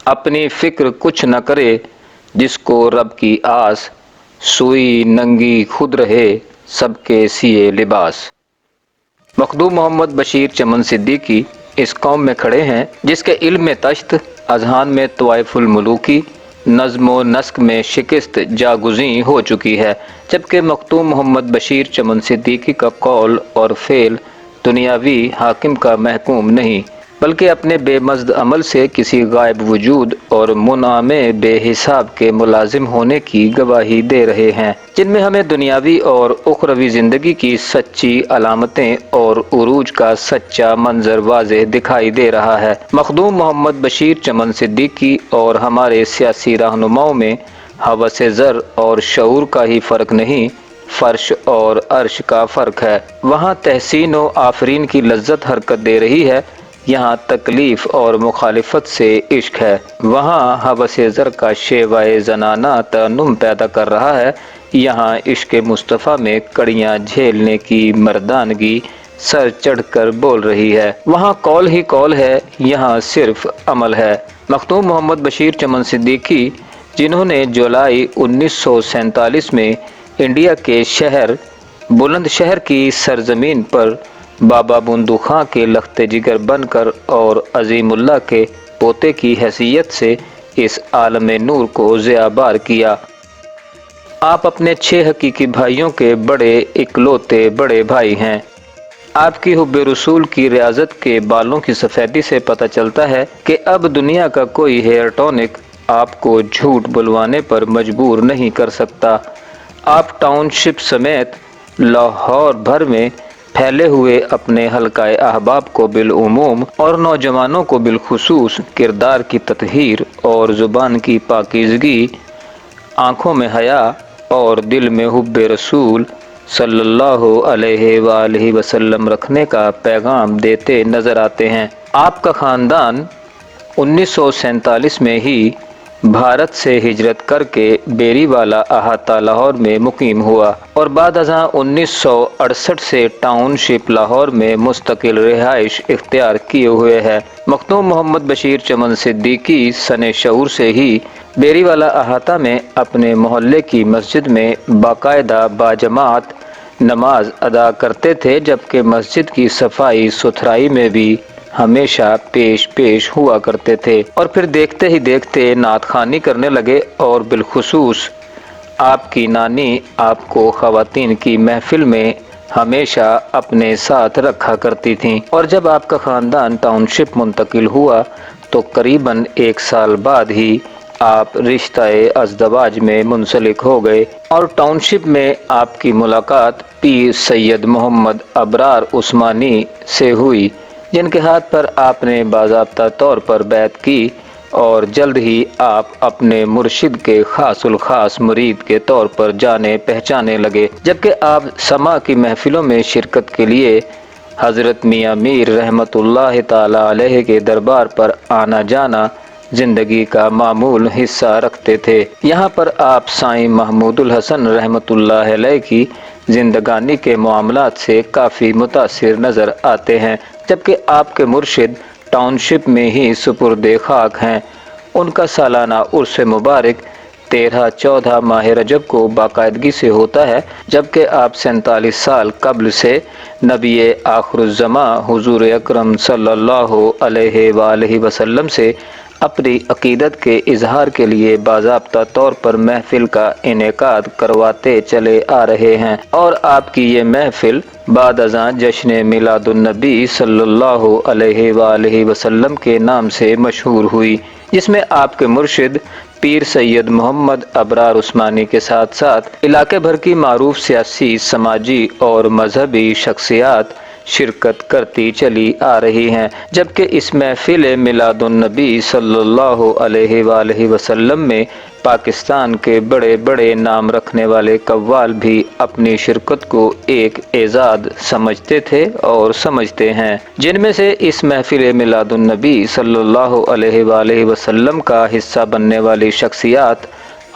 اپنی فکر کچھ نہ کرے جس کو رب کی آس، سوئی ننگی خود رہے سب کے سیے لباس۔ مخدوم محمد بشیر چمن صدیقی اس قوم میں کھڑے ہیں جس کے علم میں تشت، اذہان میں طوائف الملوکی، نظم و نسق میں شکست جاگزیں ہو چکی ہے، جبکہ مخدوم محمد بشیر چمن صدیقی کا قول اور فعل دنیاوی حاکم کا محکوم نہیں، بلکہ اپنے بے مزد عمل سے کسی غائب وجود اور منعم بے حساب کے ملازم ہونے کی گواہی دے رہے ہیں، جن میں ہمیں دنیاوی اور اخروی زندگی کی سچی علامتیں اور عروج کا سچا منظر واضح دکھائی دے رہا ہے۔ مخدوم محمد بشیر چمن صدیقی اور ہمارے سیاسی رہنماؤں میں ہوس زر اور شعور کا ہی فرق نہیں، فرش اور عرش کا فرق ہے۔ وہاں تحسین و آفرین کی لذت حرکت دے رہی ہے، یہاں تکلیف اور مخالفت سے عشق ہے۔ وہاں ہوس زر کا شیوائے زنانہ ترنم پیدا کر رہا ہے، یہاں عشق مصطفیٰ میں کڑیاں جھیلنے کی مردانگی سر چڑھ کر بول رہی ہے۔ وہاں قول ہی قول ہے، یہاں صرف عمل ہے۔ مخدوم محمد بشیر چمن صدیقی، جنہوں نے جولائی 1947 میں انڈیا کے شہر بلند شہر کی سرزمین پر بابا بندو خاں کے لخت جگر بن کر اور عظیم اللہ کے پوتے کی حیثیت سے اس عالم نور کو ضیاء بار کیا۔ آپ اپنے 6 حقیقی بھائیوں کے بڑے اکلوتے بڑے بھائی ہیں۔ آپ کی حب رسول کی ریاضت کے بالوں کی سفیدی سے پتہ چلتا ہے کہ اب دنیا کا کوئی ہیئر ٹونک آپ کو جھوٹ بلوانے پر مجبور نہیں کر سکتا۔ آپ ٹاؤن شپ سمیت لاہور بھر میں پھیلے ہوئے اپنے حلقہ احباب کو بالعموم اور نوجوانوں کو بالخصوص کردار کی تطہیر اور زبان کی پاکیزگی، آنکھوں میں حیا اور دل میں حب رسول صلی اللہ علیہ وآلہ وسلم رکھنے کا پیغام دیتے نظر آتے ہیں۔ آپ کا خاندان 1947 میں ہی بھارت سے ہجرت کر کے بیری والا احاطہ لاہور میں مقیم ہوا اور بعد ازاں 1968 سے ٹاؤن شپ لاہور میں مستقل رہائش اختیار کیے ہوئے ہے۔ مخدوم محمد بشیر چمن صدیقی سن شعور سے ہی بیری والا احاطہ میں اپنے محلے کی مسجد میں باقاعدہ باجماعت نماز ادا کرتے تھے، جبکہ مسجد کی صفائی ستھرائی میں بھی ہمیشہ پیش ہوا کرتے تھے، اور پھر دیکھتے ہی دیکھتے نعت خوانی کرنے لگے، اور بالخصوص آپ کی نانی آپ کو خواتین کی محفل میں ہمیشہ اپنے ساتھ رکھا کرتی تھیں، اور جب آپ کا خاندان ٹاؤن شپ منتقل ہوا تو قریباً 1 سال بعد ہی آپ رشتہ ازدواج میں منسلک ہو گئے، اور ٹاؤن شپ میں آپ کی ملاقات پیر سید محمد ابرار عثمانی سے ہوئی، جن کے ہاتھ پر آپ نے باضابطہ طور پر بیعت کی، اور جلد ہی آپ اپنے مرشد کے خاص الخاص مرید کے طور پر جانے پہچانے لگے، جبکہ آپ سما کی محفلوں میں شرکت کے لیے حضرت میاں میر رحمۃ اللہ تعالی علیہ کے دربار پر آنا جانا زندگی کا معمول حصہ رکھتے تھے۔ یہاں پر آپ سائیں محمود الحسن رحمۃ اللہ علیہ کی زندگانی کے معاملات سے کافی متاثر نظر آتے ہیں، جبکہ آپ کے مرشد ٹاؤن شپ میں ہی سپرد خاک ہیں۔ ان کا سالانہ عرس مبارک 13-14 ماہ رجب کو باقاعدگی سے ہوتا ہے، جبکہ آپ 47 سال قبل سے نبی آخر الزماں حضور اکرم صلی اللہ علیہ وآلہ وسلم سے اپنی عقیدت کے اظہار کے لیے باضابطہ طور پر محفل کا انعقاد کرواتے چلے آ رہے ہیں، اور آپ کی یہ محفل بعد ازاں جشن میلاد النبی صلی اللہ علیہ وآلہ وسلم کے نام سے مشہور ہوئی، جس میں آپ کے مرشد پیر سید محمد ابرار عثمانی کے ساتھ ساتھ علاقے بھر کی معروف سیاسی، سماجی اور مذہبی شخصیات شرکت کرتی چلی آ رہی ہیں، جبکہ اس محفل میلاد النبی صلی اللہ علیہ وآلہ وسلم میں پاکستان کے بڑے بڑے نام رکھنے والے قوال بھی اپنی شرکت کو ایک اعزاز سمجھتے تھے اور سمجھتے ہیں، جن میں سے اس محفل میلاد النبی صلی اللہ علیہ وآلہ وسلم کا حصہ بننے والی شخصیات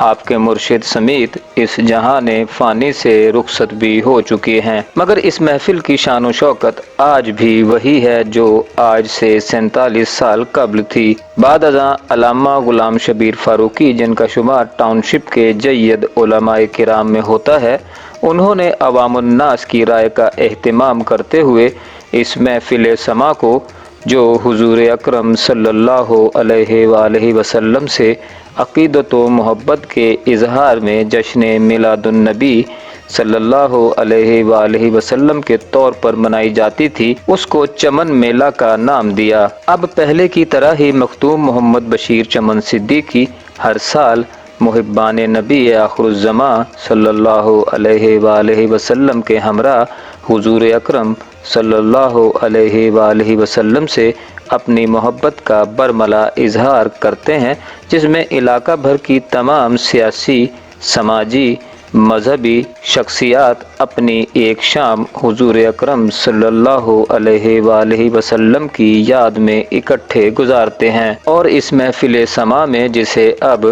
آپ کے مرشد سمیت اس جہاں فانی سے رخصت بھی ہو چکے ہیں، مگر اس محفل کی شان و شوکت آج بھی وہی ہے جو آج سے 47 سال قبل تھی۔ بعد ازاں علامہ غلام شبیر فاروقی، جن کا شمار ٹاؤن شپ کے جید علماء کرام میں ہوتا ہے، انہوں نے عوام الناس کی رائے کا اہتمام کرتے ہوئے اس محفل سما کو، جو حضور اکرم صلی اللہ علیہ وآلہ وسلم سے عقیدت و محبت کے اظہار میں جشن میلاد النبی صلی اللہ علیہ وآلہ وسلم کے طور پر منائی جاتی تھی، اس کو چمن میلہ کا نام دیا۔ اب پہلے کی طرح ہی مخدوم محمد بشیر چمن صدیقی ہر سال محبان نبی آخر الزماں صلی اللہ علیہ وآلہ وسلم کے ہمراہ حضور اکرم صلی اللہ علیہ وآلہ وسلم سے اپنی محبت کا برملا اظہار کرتے ہیں، جس میں علاقہ بھر کی تمام سیاسی، سماجی، مذہبی شخصیات اپنی ایک شام حضور اکرم صلی اللہ علیہ وآلہ وسلم کی یاد میں اکٹھے گزارتے ہیں، اور اس محفل سما میں، جسے اب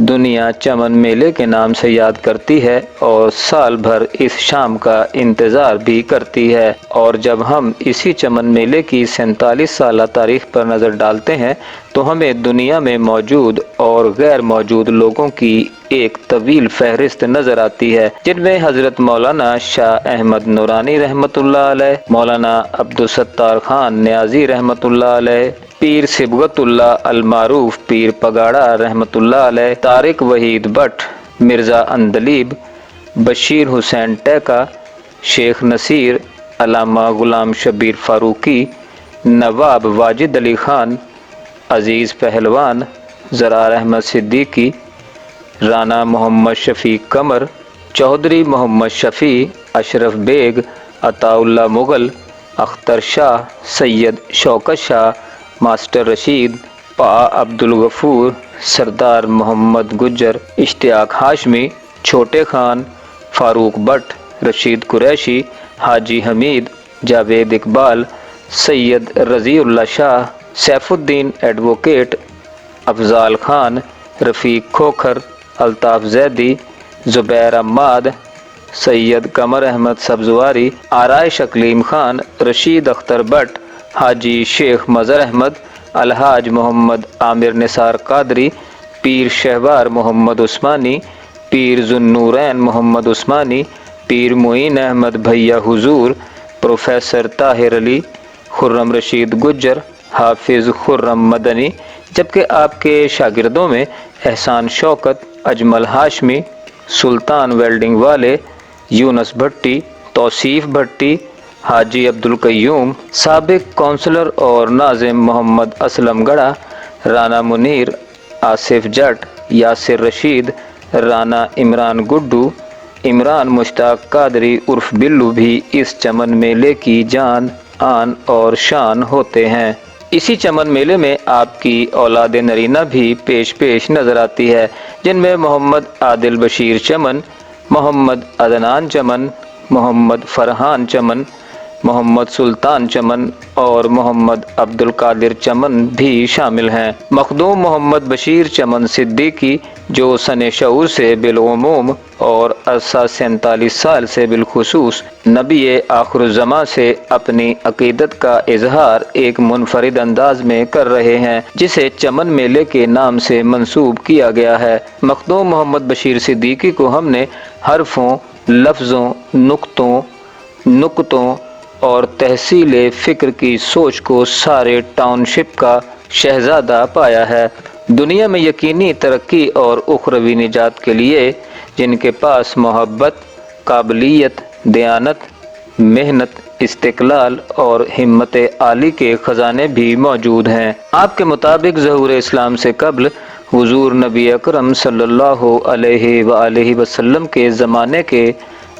دنیا چمن میلے کے نام سے یاد کرتی ہے اور سال بھر اس شام کا انتظار بھی کرتی ہے، اور جب ہم اسی چمن میلے کی 47 سالہ تاریخ پر نظر ڈالتے ہیں تو ہمیں دنیا میں موجود اور غیر موجود لوگوں کی ایک طویل فہرست نظر آتی ہے، جن میں حضرت مولانا شاہ احمد نورانی رحمۃ اللہ علیہ، مولانا عبدالستار خان نیازی رحمۃ اللہ علیہ، پیر صبغت اللہ المعروف پیر پگاڑا رحمۃ اللہ علیہ، طارق وحید بٹ، مرزا اندلیب، بشیر حسین ٹیکا، شیخ نصیر، علامہ غلام شبیر فاروقی، نواب واجد علی خان، عزیز پہلوان، زرار احمد صدیقی، رانا محمد شفیق قمر، چودھری محمد شفیع، اشرف بیگ، عطا اللہ مغل، اختر شاہ، سید شوکت شاہ، ماسٹر رشید، پا عبد الغفور، سردار محمد گجر، اشتیاق ہاشمی، چھوٹے خان، فاروق بٹ، رشید قریشی، حاجی حمید، جاوید اقبال، سید رضی اللہ شاہ، سیف الدین ایڈوکیٹ، افضال خان، رفیق کھوکھر، الطاف زیدی، زبیر عماد، سید قمر احمد سبزواری، آرائش اکلیم خان، رشید اختر بٹ، حاجی شیخ مظہر احمد، الحاج محمد عامر نثار قادری، پیر شہوار محمد عثمانی، پیر ذوالنورین محمد عثمانی، پیر معین احمد بھیا حضور، پروفیسر طاہر علی، خرم رشید گجر، حافظ خرم مدنی، جبکہ آپ کے شاگردوں میں احسان شوکت، اجمل ہاشمی، سلطان ویلڈنگ والے، یونس بھٹی، توصیف بھٹی، حاجی عبدالقیوم، سابق کونسلر اور ناظم محمد اسلم گڑھا، رانا منیر، آصف جٹ، یاسر رشید، رانا عمران گڈو، عمران مشتاق قادری عرف بلو بھی اس چمن میلے کی جان، آن اور شان ہوتے ہیں۔ اسی چمن میلے میں آپ کی اولاد نرینہ بھی پیش نظر آتی ہے، جن میں محمد عادل بشیر چمن، محمد عدنان چمن، محمد فرحان چمن، محمد سلطان چمن اور محمد عبد القادر چمن بھی شامل ہیں۔ مخدوم محمد بشیر چمن صدیقی، جو سن شعور سے بالعموم اور عرصہ 47 سال سے بالخصوص نبی آخر الزماں سے اپنی عقیدت کا اظہار ایک منفرد انداز میں کر رہے ہیں، جسے چمن میلے کے نام سے منسوب کیا گیا ہے۔ مخدوم محمد بشیر صدیقی کو ہم نے حرفوں، لفظوں، نقطوں اور تحصیل فکر کی سوچ کو سارے ٹاؤن شپ کا شہزادہ پایا ہے۔ دنیا میں یقینی ترقی اور اخروی نجات کے لیے جن کے پاس محبت، قابلیت، دیانت، محنت، استقلال اور ہمت عالی کے خزانے بھی موجود ہیں۔ آپ کے مطابق ظہور اسلام سے قبل حضور نبی اکرم صلی اللہ علیہ وآلہ وسلم کے زمانے کے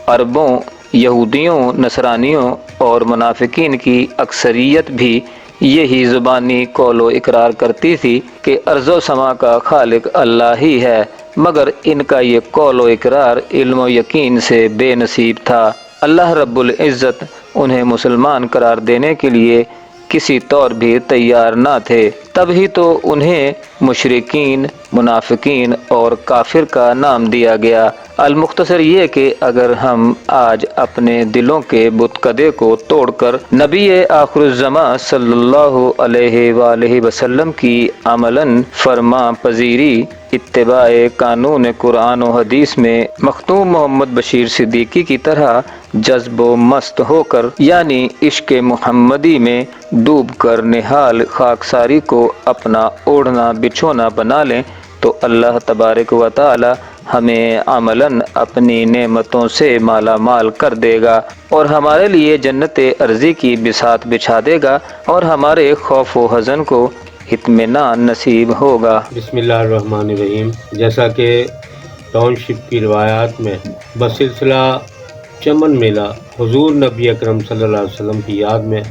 عربوں، یہودیوں، نصرانیوں اور منافقین کی اکثریت بھی یہی زبانی قول و اقرار کرتی تھی کہ ارض و سما کا خالق اللہ ہی ہے، مگر ان کا یہ قول و اقرار علم و یقین سے بے نصیب تھا۔ اللہ رب العزت انہیں مسلمان قرار دینے کے لیے کسی طور بھی تیار نہ تھے، تب ہی تو انہیں مشرکین، منافقین اور کافر کا نام دیا گیا۔ المختصر یہ کہ اگر ہم آج اپنے دلوں کے بتکدے کو توڑ کر نبی آخر الزماں صلی اللہ علیہ وآلہ وسلم کی عملاً فرما پذیری، اتباع قانون قرآن و حدیث میں مخدوم محمد بشیر صدیقی کی طرح جذب و مست ہو کر، یعنی عشق محمدی میں ڈوب کر نہال خاکساری کو اپنا اوڑھنا بچھونا بنا لیں تو اللہ تبارک و تعالی ہمیں عملاً اپنی نعمتوں سے مالا مال کر دے گا، اور ہمارے لیے جنت ارضی کی بساط بچھا دے گا، اور ہمارے خوف و حزن کو اطمینان نصیب ہوگا۔ بسم اللہ الرحمن الرحیم۔ جیسا کہ ٹاؤن شپ کی روایات میں بسلسلہ چمن میلہ حضور نبی اکرم صلی اللہ علیہ وسلم کی یاد میں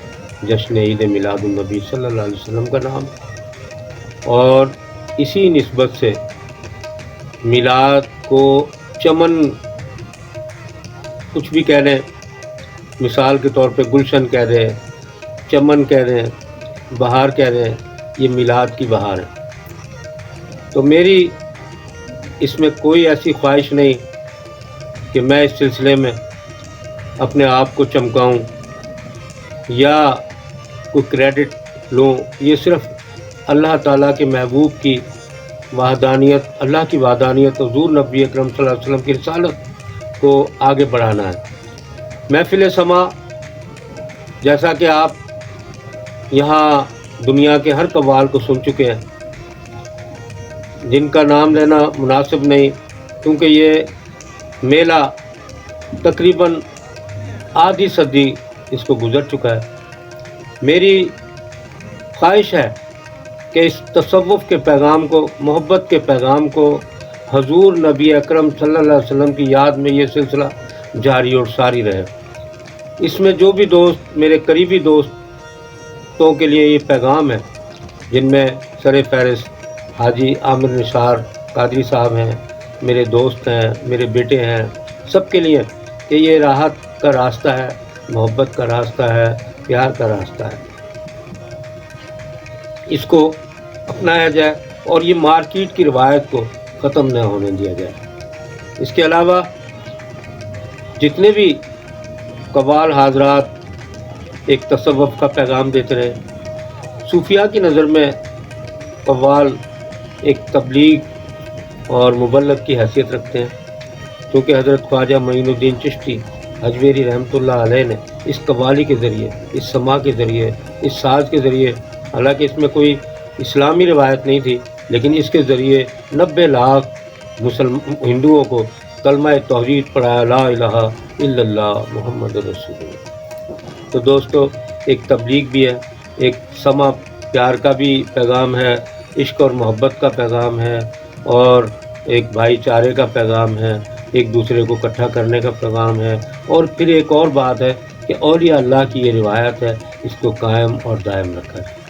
جشن عید میلاد النبی صلی اللہ علیہ وسلم کا نام، اور اسی نسبت سے میلاد کو چمن کچھ بھی کہہ رہے ہیں، مثال کے طور پہ گلشن کہہ رہے ہیں، چمن کہہ رہے ہیں، بہار کہہ رہے ہیں، یہ میلاد کی بہار ہے۔ تو میری اس میں کوئی ایسی خواہش نہیں کہ میں اس سلسلے میں اپنے آپ کو چمکاؤں یا کوئی کریڈٹ لوں، یہ صرف اللہ تعالیٰ کے محبوب کی وحدانیت، اللہ کی وحدانیت، حضور نبی اکرم صلی اللہ علیہ وسلم کی رسالت کو آگے بڑھانا ہے۔ محفل سما، جیسا کہ آپ یہاں دنیا کے ہر قوال کو سن چکے ہیں، جن کا نام لینا مناسب نہیں، کیونکہ یہ میلہ تقریباً آدھی صدی اس کو گزر چکا ہے۔ میری خواہش ہے کہ اس تصوف کے پیغام کو، محبت کے پیغام کو، حضور نبی اکرم صلی اللہ علیہ وسلم کی یاد میں یہ سلسلہ جاری اور ساری رہے۔ اس میں جو بھی دوست، میرے قریبی دوستوں کے لیے یہ پیغام ہے، جن میں سر فہرست حاجی عامر نثار قادری صاحب ہیں، میرے دوست ہیں، میرے بیٹے ہیں، سب کے لیے کہ یہ راحت کا راستہ ہے، محبت کا راستہ ہے، پیار کا راستہ ہے، اس کو اپنایا جائے اور یہ مارکیٹ کی روایت کو ختم نہ ہونے دیا جائے۔ اس کے علاوہ جتنے بھی قوال حضرات ایک تصوف کا پیغام دیتے رہے، صوفیاء کی نظر میں قوال ایک تبلیغ اور مبلغ کی حیثیت رکھتے ہیں، کیونکہ حضرت خواجہ معین الدین چشتی اجمیری رحمۃ اللہ علیہ نے اس قوالی کے ذریعے، اس سما کے ذریعے، اس ساز کے ذریعے، حالانکہ اس میں کوئی اسلامی روایت نہیں تھی، لیکن اس کے ذریعے 90 لاکھ ہندوؤں کو کلمہ توحید پڑھایا، لا الہ الا اللہ محمد رسول اللہ۔ تو دوستو، ایک تبلیغ بھی ہے، ایک سما پیار کا بھی پیغام ہے، عشق اور محبت کا پیغام ہے، اور ایک بھائی چارے کا پیغام ہے، ایک دوسرے کو اکٹھا کرنے کا پیغام ہے، اور پھر ایک اور بات ہے کہ اولیاء اللہ کی یہ روایت ہے، اس کو قائم اور دائم رکھا ہے۔